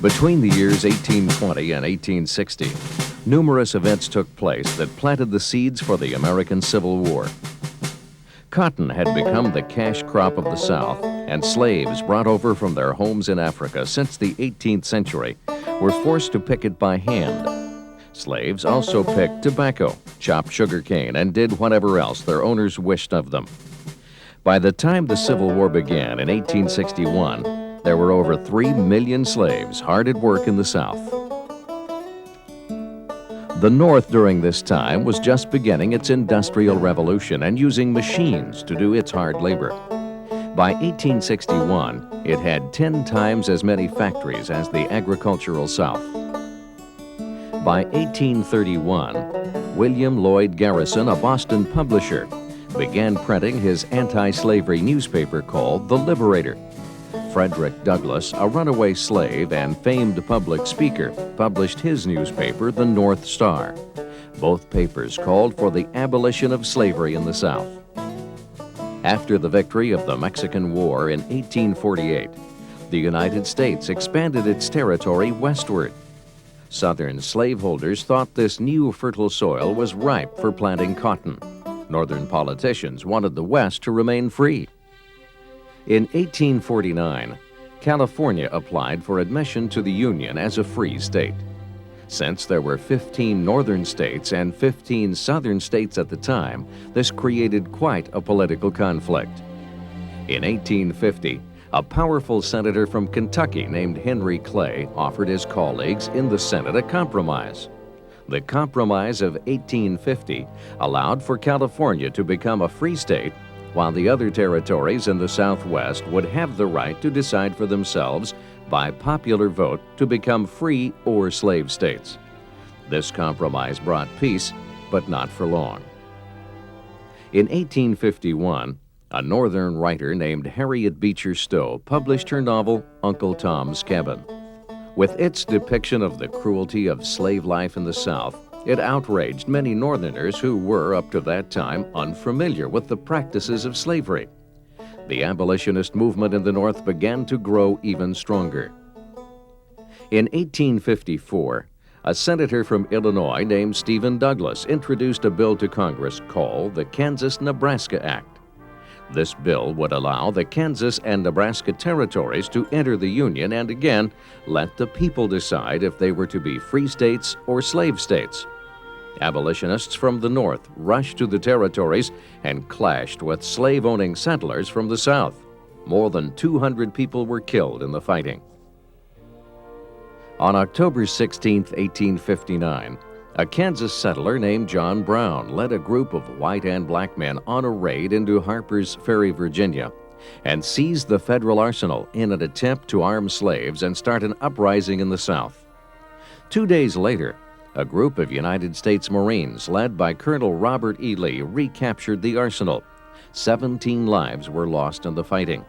Between the years 1820 and 1860, numerous events took place that planted the seeds for the American Civil War. Cotton had become the cash crop of the South, and slaves brought over from their homes in Africa since the 18th century were forced to pick it by hand. Slaves also picked tobacco, chopped sugar cane, and did whatever else their owners wished of them. By the time the Civil War began in 1861, there were over 3 million slaves hard at work in the South. The North during this time was just beginning its industrial revolution and using machines to do its hard labor. By 1861, it had 10 times as many factories as the agricultural South. By 1831, William Lloyd Garrison, a Boston publisher, began printing his anti-slavery newspaper called The Liberator. Frederick Douglass, a runaway slave and famed public speaker, published his newspaper, The North Star. Both papers called for the abolition of slavery in the South. After the victory of the Mexican War in 1848, the United States expanded its territory westward. Southern slaveholders thought this new fertile soil was ripe for planting cotton. Northern politicians wanted the West to remain free. In 1849, California applied for admission to the Union as a free state. Since there were 15 northern states and 15 southern states at the time, this created quite a political conflict. In 1850, a powerful senator from Kentucky named Henry Clay offered his colleagues in the Senate a compromise. The Compromise of 1850 allowed for California to become a free state, while the other territories in the Southwest would have the right to decide for themselves by popular vote to become free or slave states. This compromise brought peace, but not for long. In 1851, a Northern writer named Harriet Beecher Stowe published her novel Uncle Tom's Cabin. With its depiction of the cruelty of slave life in the South, it outraged many Northerners who were, up to that time, unfamiliar with the practices of slavery. The abolitionist movement in the North began to grow even stronger. In 1854, a senator from Illinois named Stephen Douglas introduced a bill to Congress called the Kansas-Nebraska Act. This bill would allow the Kansas and Nebraska territories to enter the Union and again let the people decide if they were to be free states or slave states. Abolitionists from the North rushed to the territories and clashed with slave-owning settlers from the South. More than 200 people were killed in the fighting. On October 16, 1859, a Kansas settler named John Brown led a group of white and black men on a raid into Harper's Ferry, Virginia, and seized the federal arsenal in an attempt to arm slaves and start an uprising in the South. 2 days later, a group of United States Marines led by Colonel Robert E. Lee recaptured the arsenal. 17 lives were lost in the fighting.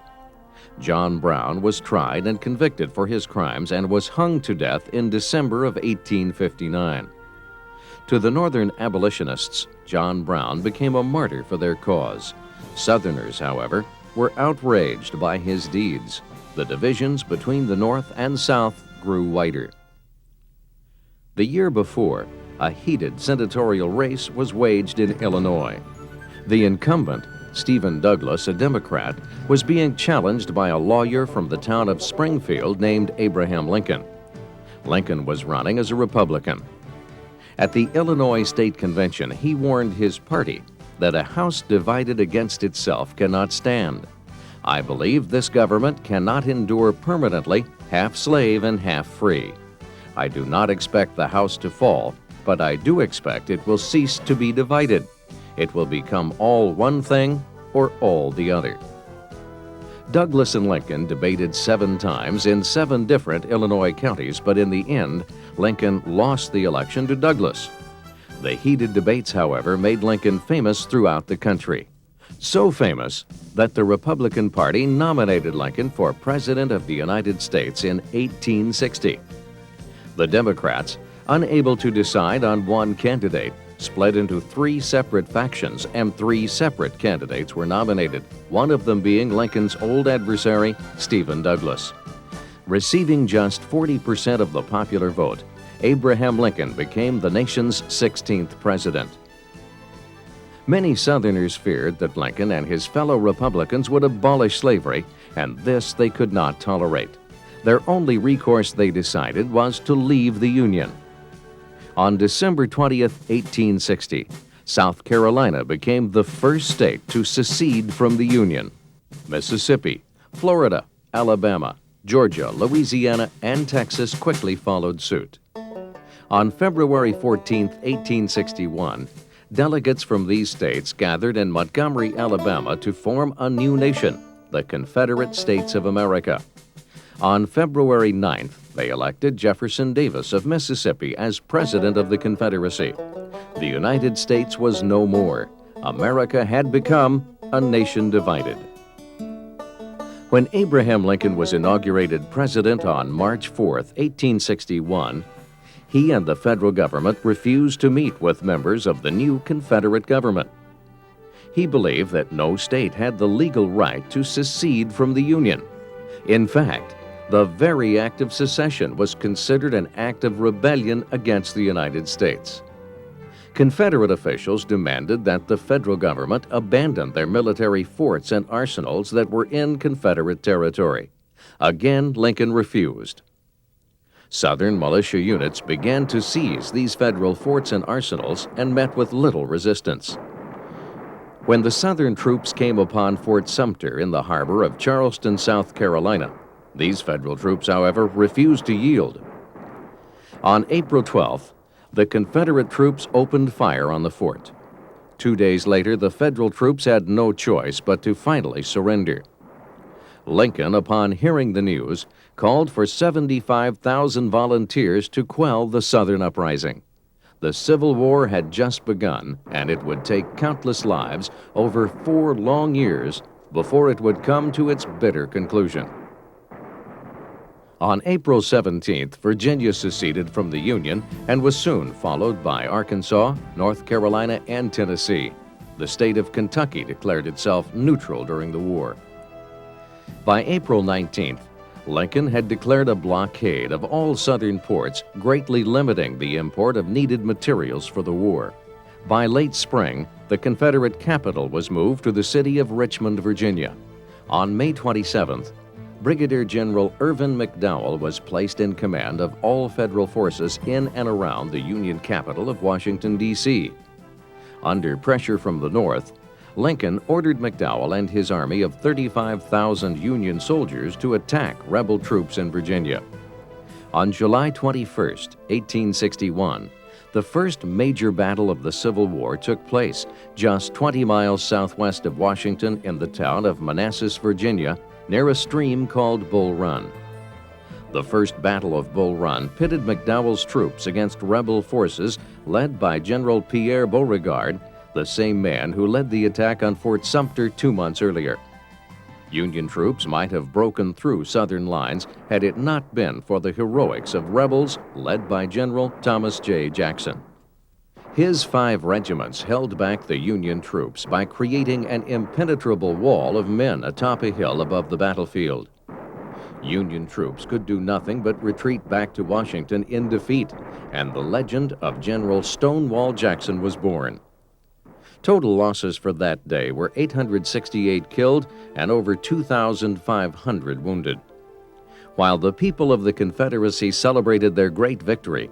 John Brown was tried and convicted for his crimes and was hung to death in December of 1859. To the Northern abolitionists, John Brown became a martyr for their cause. Southerners, however, were outraged by his deeds. The divisions between the North and South grew wider. The year before, a heated senatorial race was waged in Illinois. The incumbent, Stephen Douglas, a Democrat, was being challenged by a lawyer from the town of Springfield named Abraham Lincoln. Lincoln was running as a Republican. At the Illinois State Convention, he warned his party that a house divided against itself cannot stand. I believe this government cannot endure permanently half slave and half free. I do not expect the house to fall, but I do expect it will cease to be divided. It will become all one thing or all the other. Douglas and Lincoln debated 7 times in 7 different Illinois counties, but in the end, Lincoln lost the election to Douglas. The heated debates, however, made Lincoln famous throughout the country. So famous that the Republican Party nominated Lincoln for President of the United States in 1860. The Democrats, unable to decide on one candidate, split into 3 separate factions, and 3 separate candidates were nominated, one of them being Lincoln's old adversary, Stephen Douglas. Receiving just 40% of the popular vote, Abraham Lincoln became the nation's 16th president. Many Southerners feared that Lincoln and his fellow Republicans would abolish slavery, and this they could not tolerate. Their only recourse, they decided, was to leave the Union. On December 20th, 1860, South Carolina became the first state to secede from the Union. Mississippi, Florida, Alabama, Georgia, Louisiana, and Texas quickly followed suit. On February 14, 1861, delegates from these states gathered in Montgomery, Alabama to form a new nation, the Confederate States of America. On February 9th, they elected Jefferson Davis of Mississippi as President of the Confederacy. The United States was no more. America had become a nation divided. When Abraham Lincoln was inaugurated president on March 4, 1861, he and the federal government refused to meet with members of the new Confederate government. He believed that no state had the legal right to secede from the Union. In fact, the very act of secession was considered an act of rebellion against the United States. Confederate officials demanded that the federal government abandon their military forts and arsenals that were in Confederate territory. Again, Lincoln refused. Southern militia units began to seize these federal forts and arsenals and met with little resistance. When the Southern troops came upon Fort Sumter in the harbor of Charleston, South Carolina, these federal troops, however, refused to yield. On April 12th, the Confederate troops opened fire on the fort. 2 days later, the federal troops had no choice but to finally surrender. Lincoln, upon hearing the news, called for 75,000 volunteers to quell the Southern uprising. The Civil War had just begun, and it would take countless lives over 4 long years before it would come to its bitter conclusion. On April 17th, Virginia seceded from the Union and was soon followed by Arkansas, North Carolina, and Tennessee. The state of Kentucky declared itself neutral during the war. By April 19th, Lincoln had declared a blockade of all Southern ports, greatly limiting the import of needed materials for the war. By late spring, the Confederate capital was moved to the city of Richmond, Virginia. On May 27th, Brigadier General Irvin McDowell was placed in command of all federal forces in and around the Union capital of Washington, D.C. Under pressure from the North, Lincoln ordered McDowell and his army of 35,000 Union soldiers to attack rebel troops in Virginia. On July 21, 1861, the first major battle of the Civil War took place just 20 miles southwest of Washington in the town of Manassas, Virginia, near a stream called Bull Run. The First Battle of Bull Run pitted McDowell's troops against rebel forces led by General Pierre Beauregard, the same man who led the attack on Fort Sumter 2 months earlier. Union troops might have broken through Southern lines had it not been for the heroics of rebels led by General Thomas J. Jackson. His 5 regiments held back the Union troops by creating an impenetrable wall of men atop a hill above the battlefield. Union troops could do nothing but retreat back to Washington in defeat, and the legend of General Stonewall Jackson was born. Total losses for that day were 868 killed and over 2,500 wounded. While the people of the Confederacy celebrated their great victory,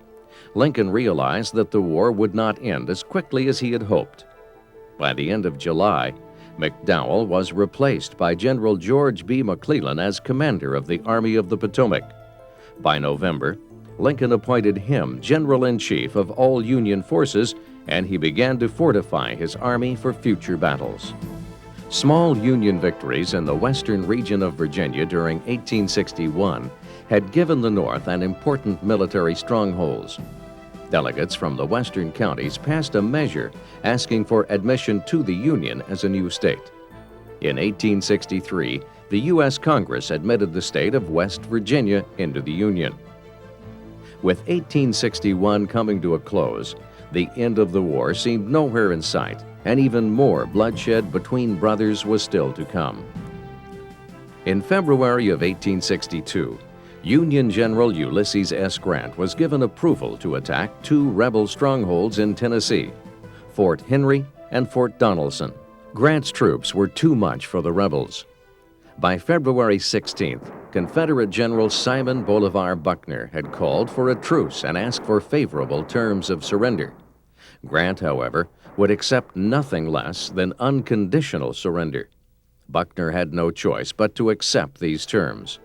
Lincoln realized that the war would not end as quickly as he had hoped. By the end of July, McDowell was replaced by General George B. McClellan as commander of the Army of the Potomac. By November, Lincoln appointed him General-in-Chief of all Union forces, and he began to fortify his army for future battles. Small Union victories in the western region of Virginia during 1861 had given the North an important military strongholds. Delegates from the western counties passed a measure asking for admission to the Union as a new state. In 1863, the U.S. Congress admitted the state of West Virginia into the Union. With 1861 coming to a close, the end of the war seemed nowhere in sight, and even more bloodshed between brothers was still to come. In February of 1862, Union General Ulysses S. Grant was given approval to attack two rebel strongholds in Tennessee, Fort Henry and Fort Donelson. Grant's troops were too much for the rebels. By February 16th, Confederate General Simon Bolivar Buckner had called for a truce and asked for favorable terms of surrender. Grant, however, would accept nothing less than unconditional surrender. Buckner had no choice but to accept these terms.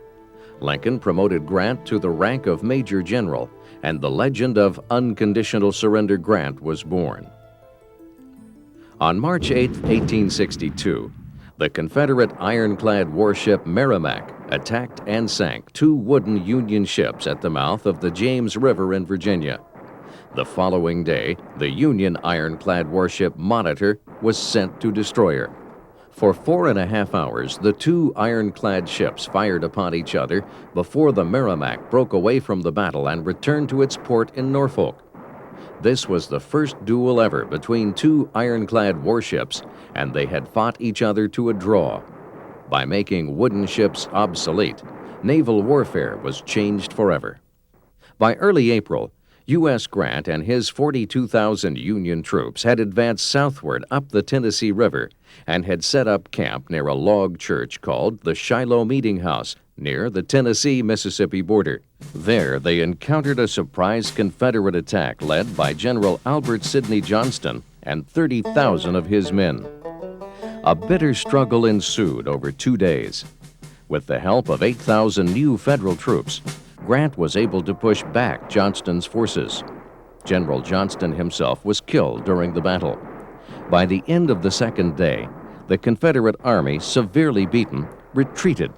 Lincoln promoted Grant to the rank of Major General, and the legend of Unconditional Surrender Grant was born. On March 8, 1862, the Confederate ironclad warship Merrimac attacked and sank two wooden Union ships at the mouth of the James River in Virginia. The following day, the Union ironclad warship Monitor was sent to destroy her. For 4.5 hours, the two ironclad ships fired upon each other before the Merrimac broke away from the battle and returned to its port in Norfolk. This was the first duel ever between two ironclad warships, and they had fought each other to a draw. By making wooden ships obsolete, naval warfare was changed forever. By early April, U.S. Grant and his 42,000 Union troops had advanced southward up the Tennessee River and had set up camp near a log church called the Shiloh Meeting House near the Tennessee-Mississippi border. There, they encountered a surprise Confederate attack led by General Albert Sidney Johnston and 30,000 of his men. A bitter struggle ensued over 2 days. With the help of 8,000 new Federal troops, Grant was able to push back Johnston's forces. General Johnston himself was killed during the battle. By the end of the second day, the Confederate Army, severely beaten, retreated.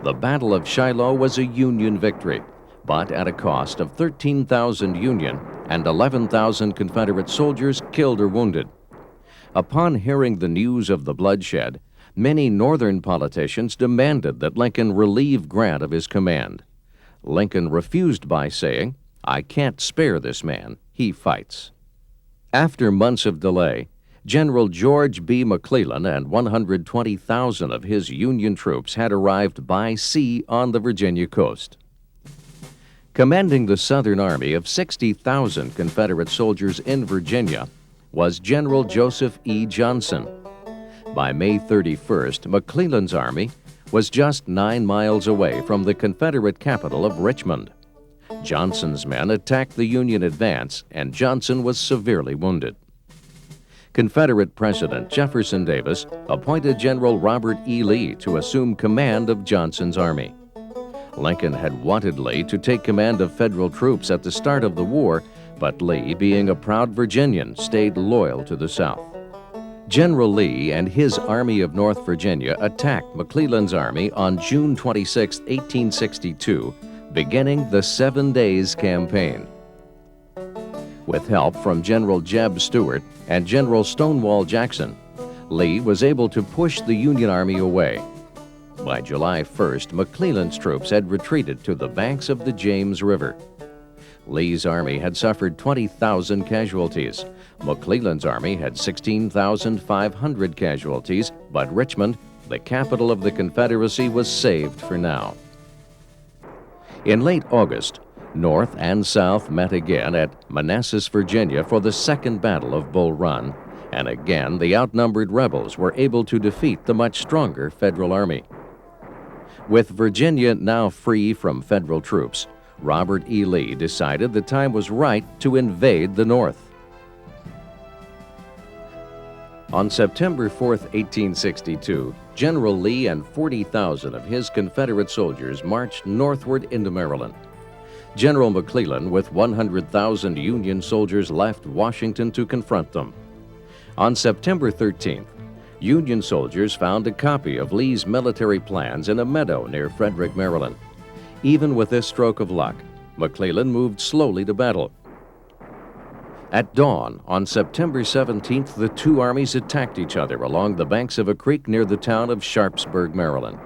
The Battle of Shiloh was a Union victory, but at a cost of 13,000 Union and 11,000 Confederate soldiers killed or wounded. Upon hearing the news of the bloodshed, many Northern politicians demanded that Lincoln relieve Grant of his command. Lincoln refused by saying, "I can't spare this man. He fights." After months of delay, General George B. McClellan and 120,000 of his Union troops had arrived by sea on the Virginia coast. Commanding the Southern Army of 60,000 Confederate soldiers in Virginia was General Joseph E. Johnson. By May 31st, McClellan's army was just 9 miles away from the Confederate capital of Richmond. Johnson's men attacked the Union advance, and Johnson was severely wounded. Confederate President Jefferson Davis appointed General Robert E. Lee to assume command of Johnson's army. Lincoln had wanted Lee to take command of Federal troops at the start of the war, but Lee, being a proud Virginian, stayed loyal to the South. General Lee and his Army of North Virginia attacked McClellan's army on June 26, 1862, beginning the 7 Days Campaign. With help from General Jeb Stuart and General Stonewall Jackson, Lee was able to push the Union Army away. By July 1st, McClellan's troops had retreated to the banks of the James River. Lee's army had suffered 20,000 casualties. McClellan's army had 16,500 casualties, but Richmond, the capital of the Confederacy, was saved for now. In late August, North and South met again at Manassas, Virginia for the Second Battle of Bull Run, and again the outnumbered rebels were able to defeat the much stronger Federal army. With Virginia now free from Federal troops, Robert E. Lee decided the time was right to invade the North. On September 4, 1862, General Lee and 40,000 of his Confederate soldiers marched northward into Maryland. General McClellan, with 100,000 Union soldiers, left Washington to confront them. On September 13th, Union soldiers found a copy of Lee's military plans in a meadow near Frederick, Maryland. Even with this stroke of luck, McClellan moved slowly to battle. At dawn on September 17th, the two armies attacked each other along the banks of a creek near the town of Sharpsburg, Maryland.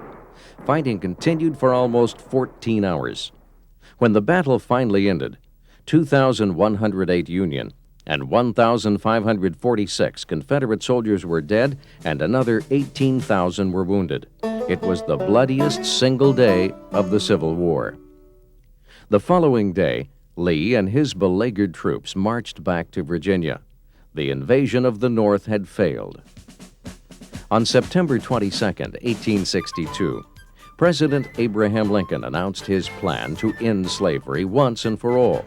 Fighting continued for almost 14 hours. When the battle finally ended, 2,108 Union and 1,546 Confederate soldiers were dead and another 18,000 were wounded. It was the bloodiest single day of the Civil War. The following day, Lee and his beleaguered troops marched back to Virginia. The invasion of the North had failed. On September 22, 1862, President Abraham Lincoln announced his plan to end slavery once and for all.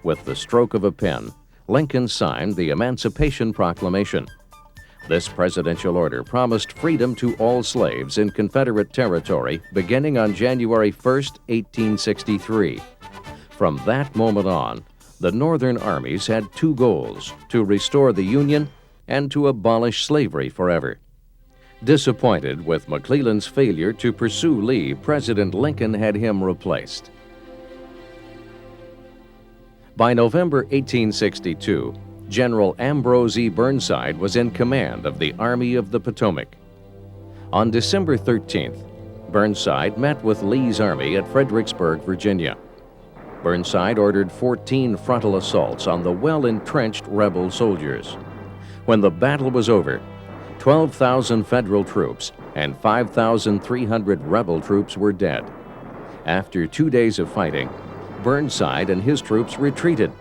With the stroke of a pen, Lincoln signed the Emancipation Proclamation. This presidential order promised freedom to all slaves in Confederate territory beginning on January 1, 1863. From that moment on, the Northern armies had two goals: to restore the Union and to abolish slavery forever. Disappointed with McClellan's failure to pursue Lee, President Lincoln had him replaced. By November 1862, General Ambrose E. Burnside was in command of the Army of the Potomac. On December 13th, Burnside met with Lee's army at Fredericksburg, Virginia. Burnside ordered 14 frontal assaults on the well-entrenched rebel soldiers. When the battle was over, 12,000 Federal troops and 5,300 rebel troops were dead. After 2 days of fighting, Burnside and his troops retreated.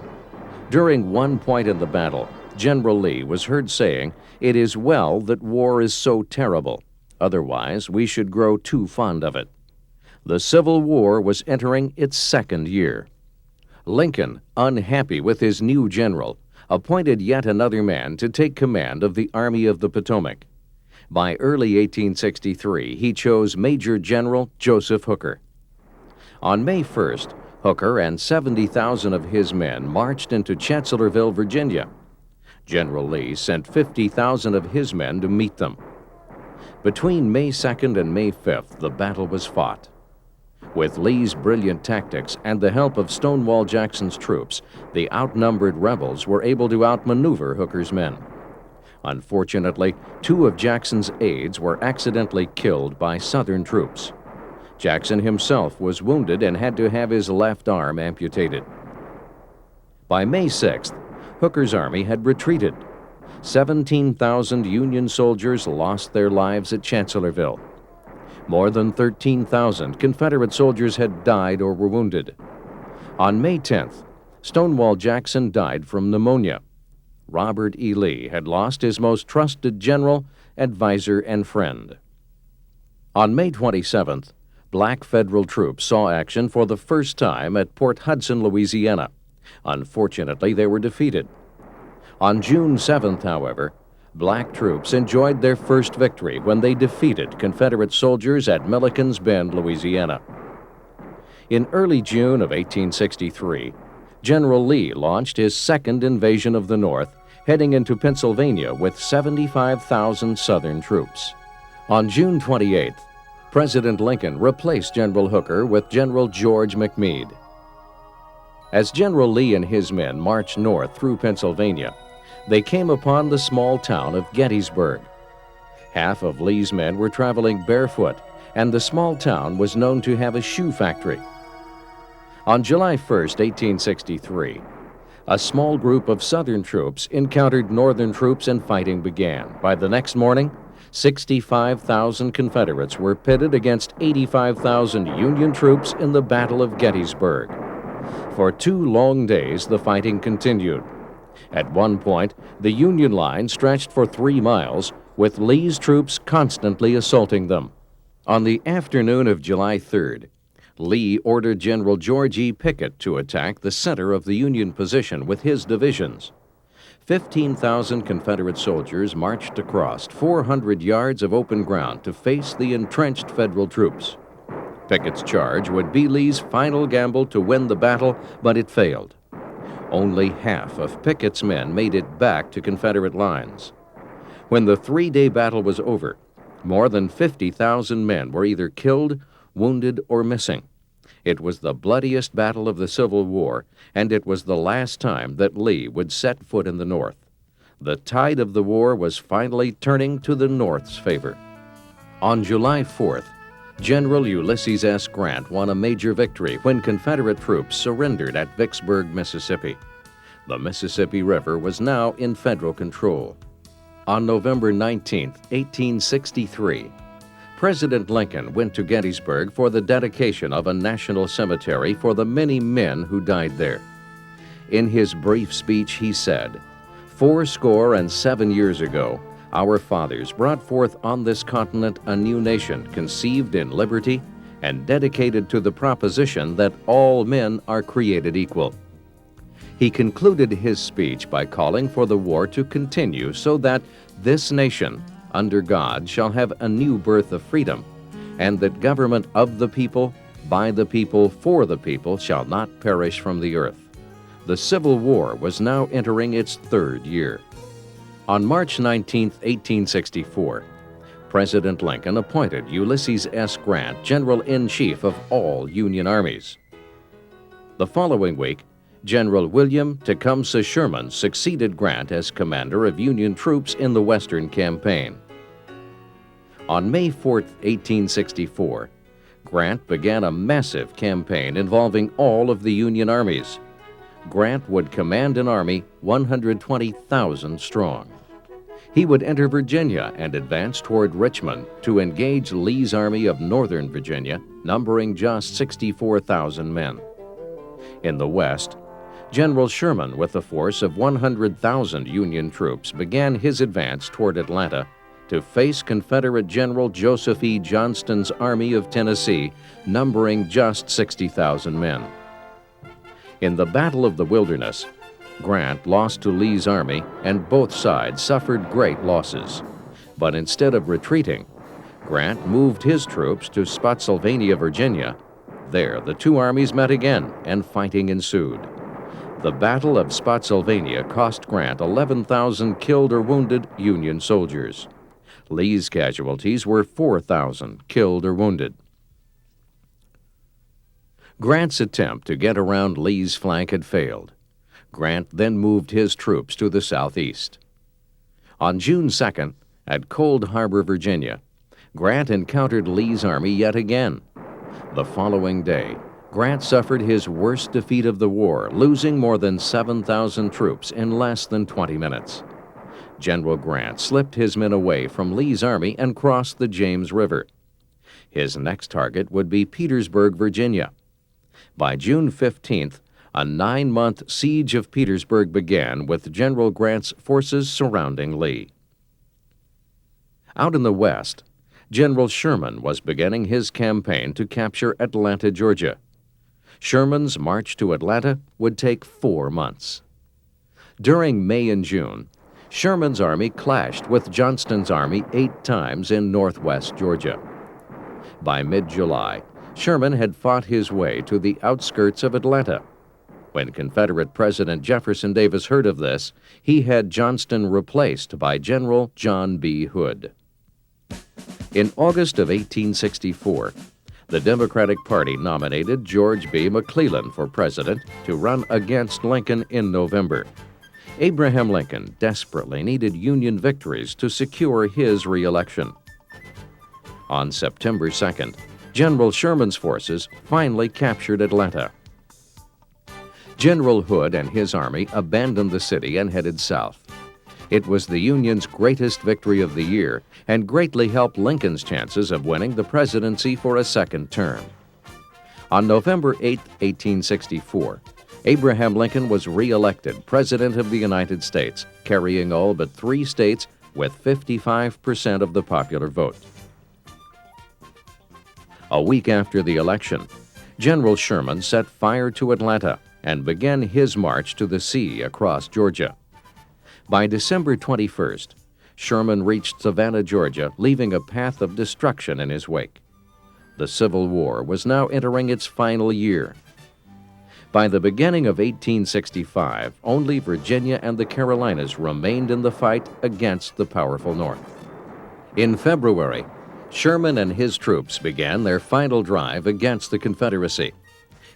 During one point in the battle, General Lee was heard saying, "It is well that war is so terrible. Otherwise, we should grow too fond of it." The Civil War was entering its second year. Lincoln, unhappy with his new general, appointed yet another man to take command of the Army of the Potomac. By early 1863, he chose Major General Joseph Hooker. On May 1st, Hooker and 70,000 of his men marched into Chancellorsville, Virginia. General Lee sent 50,000 of his men to meet them. Between May 2nd and May 5th, the battle was fought. With Lee's brilliant tactics and the help of Stonewall Jackson's troops, the outnumbered rebels were able to outmaneuver Hooker's men. Unfortunately, 2 of Jackson's aides were accidentally killed by Southern troops. Jackson himself was wounded and had to have his left arm amputated. By May 6th, Hooker's army had retreated. 17,000 Union soldiers lost their lives at Chancellorsville. More than 13,000 Confederate soldiers had died or were wounded. On May 10th, Stonewall Jackson died from pneumonia. Robert E. Lee had lost his most trusted general, advisor, and friend. On May 27th, black Federal troops saw action for the first time at Port Hudson, Louisiana. Unfortunately, they were defeated. On June 7th, however, black troops enjoyed their first victory when they defeated Confederate soldiers at Milliken's Bend, Louisiana. In early June of 1863, General Lee launched his second invasion of the North, heading into Pennsylvania with 75,000 Southern troops. On June 28th, President Lincoln replaced General Hooker with General George McMeade. As General Lee and his men marched north through Pennsylvania, they came upon the small town of Gettysburg. Half of Lee's men were traveling barefoot, and the small town was known to have a shoe factory. On July 1st, 1863, a small group of Southern troops encountered Northern troops and fighting began. By the next morning, 65,000 Confederates were pitted against 85,000 Union troops in the Battle of Gettysburg. For 2 long days, the fighting continued. At one point, the Union line stretched for 3 miles, with Lee's troops constantly assaulting them. On the afternoon of July 3rd, Lee ordered General George E. Pickett to attack the center of the Union position with his divisions. 15,000 Confederate soldiers marched across 400 yards of open ground to face the entrenched Federal troops. Pickett's charge would be Lee's final gamble to win the battle, but it failed. Only half of Pickett's men made it back to Confederate lines. When the 3-day battle was over, more than 50,000 men were either killed, wounded, or missing. It was the bloodiest battle of the Civil War, and it was the last time that Lee would set foot in the North. The tide of the war was finally turning to the North's favor. On July 4th, General Ulysses S. Grant won a major victory when Confederate troops surrendered at Vicksburg, Mississippi. The Mississippi River was now in Federal control. On November 19, 1863, President Lincoln went to Gettysburg for the dedication of a national cemetery for the many men who died there. In his brief speech, he said, "67 years ago, our fathers brought forth on this continent a new nation conceived in liberty and dedicated to the proposition that all men are created equal." He concluded his speech by calling for the war to continue so that this nation, under God, shall have a new birth of freedom, and that government of the people, by the people, for the people shall not perish from the earth. The Civil War was now entering its third year. On March 19, 1864, President Lincoln appointed Ulysses S. Grant General-in-Chief of all Union armies. The following week, General William Tecumseh Sherman succeeded Grant as commander of Union troops in the Western Campaign. On May 4, 1864, Grant began a massive campaign involving all of the Union armies. Grant would command an army 120,000 strong. He would enter Virginia and advance toward Richmond to engage Lee's Army of Northern Virginia, numbering just 64,000 men. In the West, General Sherman, with a force of 100,000 Union troops, began his advance toward Atlanta to face Confederate General Joseph E. Johnston's Army of Tennessee, numbering just 60,000 men. In the Battle of the Wilderness, Grant lost to Lee's army, and both sides suffered great losses. But instead of retreating, Grant moved his troops to Spotsylvania, Virginia. There, the two armies met again, and fighting ensued. The Battle of Spotsylvania cost Grant 11,000 killed or wounded Union soldiers. Lee's casualties were 4,000 killed or wounded. Grant's attempt to get around Lee's flank had failed. Grant then moved his troops to the southeast. On June 2nd, at Cold Harbor, Virginia, Grant encountered Lee's army yet again. The following day, Grant suffered his worst defeat of the war, losing more than 7,000 troops in less than 20 minutes. General Grant slipped his men away from Lee's army and crossed the James River. His next target would be Petersburg, Virginia. By June 15th, a 9-month siege of Petersburg began with General Grant's forces surrounding Lee. Out in the West, General Sherman was beginning his campaign to capture Atlanta, Georgia. Sherman's march to Atlanta would take 4 months. During May and June, Sherman's army clashed with Johnston's army 8 times in northwest Georgia. By mid-July, Sherman had fought his way to the outskirts of Atlanta. When Confederate President Jefferson Davis heard of this, he had Johnston replaced by General John B. Hood. In August of 1864, the Democratic Party nominated George B. McClellan for president to run against Lincoln in November. Abraham Lincoln desperately needed Union victories to secure his re-election. On September 2nd, General Sherman's forces finally captured Atlanta. General Hood and his army abandoned the city and headed south. It was the Union's greatest victory of the year and greatly helped Lincoln's chances of winning the presidency for a second term. On November 8, 1864, Abraham Lincoln was re-elected President of the United States, carrying all but 3 states with 55% of the popular vote. A week after the election, General Sherman set fire to Atlanta and began his march to the sea across Georgia. By December 21st, Sherman reached Savannah, Georgia, leaving a path of destruction in his wake. The Civil War was now entering its final year. By the beginning of 1865, only Virginia and the Carolinas remained in the fight against the powerful North. In February, Sherman and his troops began their final drive against the Confederacy.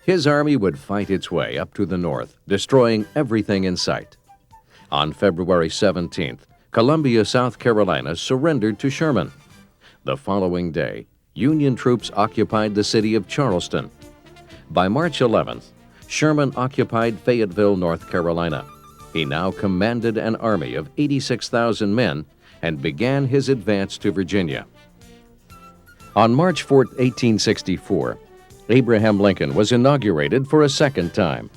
His army would fight its way up to the north, destroying everything in sight. On February 17th, Columbia, South Carolina surrendered to Sherman. The following day, Union troops occupied the city of Charleston. By March 11th, Sherman occupied Fayetteville, North Carolina. He now commanded an army of 86,000 men and began his advance to Virginia. On March 4, 1864, Abraham Lincoln was inaugurated for a second time.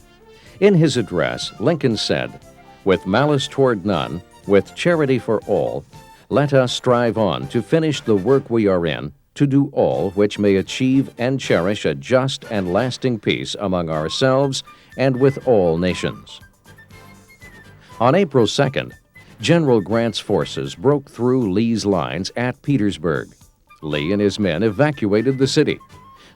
In his address, Lincoln said, "With malice toward none, with charity for all, let us strive on to finish the work we are in, to do all which may achieve and cherish a just and lasting peace among ourselves and with all nations." On April 2nd, General Grant's forces broke through Lee's lines at Petersburg. Lee and his men evacuated the city.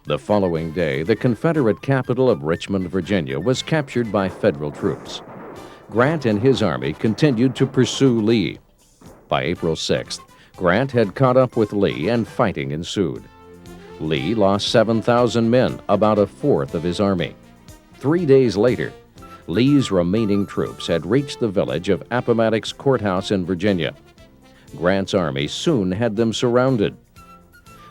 The following day, the Confederate capital of Richmond, Virginia, was captured by Federal troops. Grant and his army continued to pursue Lee. By April 6th, Grant had caught up with Lee and fighting ensued. Lee lost 7,000 men, about a fourth of his army. 3 days later, Lee's remaining troops had reached the village of Appomattox Courthouse in Virginia. Grant's army soon had them surrounded.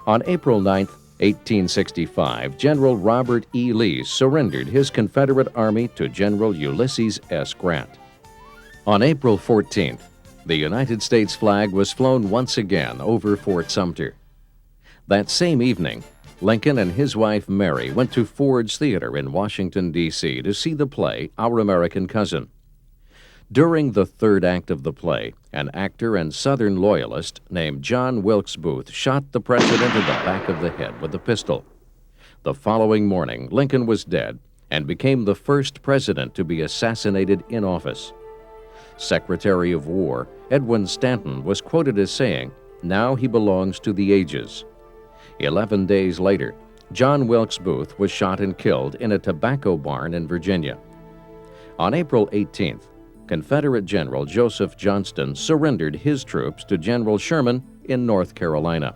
On April 9, 1865, General Robert E. Lee surrendered his Confederate army to General Ulysses S. Grant. On April 14th, the United States flag was flown once again over Fort Sumter. That same evening, Lincoln and his wife Mary went to Ford's Theater in Washington, D.C. to see the play Our American Cousin. During the third act of the play, an actor and Southern loyalist named John Wilkes Booth shot the president in the back of the head with a pistol. The following morning, Lincoln was dead and became the first president to be assassinated in office. Secretary of War Edwin Stanton was quoted as saying, "Now he belongs to the ages." 11 days later, John Wilkes Booth was shot and killed in a tobacco barn in Virginia. On April 18th, Confederate General Joseph Johnston surrendered his troops to General Sherman in North Carolina.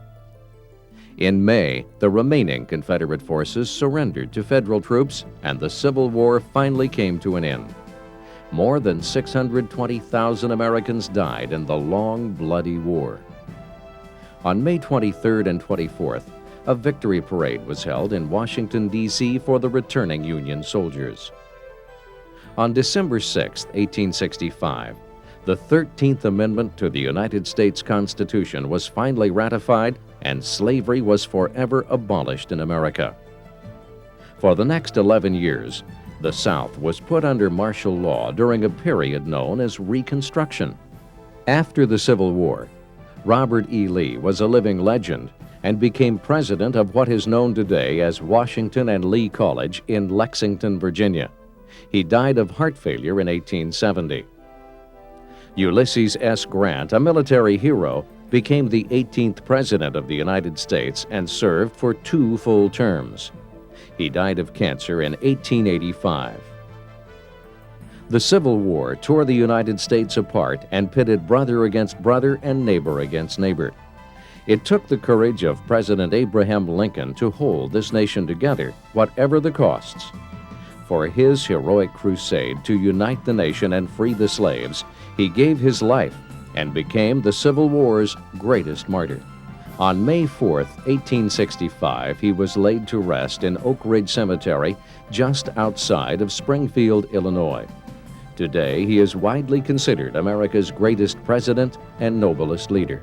In May, the remaining Confederate forces surrendered to Federal troops, and the Civil War finally came to an end. More than 620,000 Americans died in the long, bloody war. On May 23rd and 24th, a victory parade was held in Washington, D.C. for the returning Union soldiers. On December 6, 1865, the 13th Amendment to the United States Constitution was finally ratified and slavery was forever abolished in America. For the next 11 years, the South was put under martial law during a period known as Reconstruction. After the Civil War, Robert E. Lee was a living legend and became president of what is known today as Washington and Lee College in Lexington, Virginia. He died of heart failure in 1870. Ulysses S. Grant, a military hero, became the 18th President of the United States and served for 2 full terms. He died of cancer in 1885. The Civil War tore the United States apart and pitted brother against brother and neighbor against neighbor. It took the courage of President Abraham Lincoln to hold this nation together, whatever the costs. For his heroic crusade to unite the nation and free the slaves, he gave his life and became the Civil War's greatest martyr. On May 4, 1865, he was laid to rest in Oak Ridge Cemetery just outside of Springfield, Illinois. Today, he is widely considered America's greatest president and noblest leader.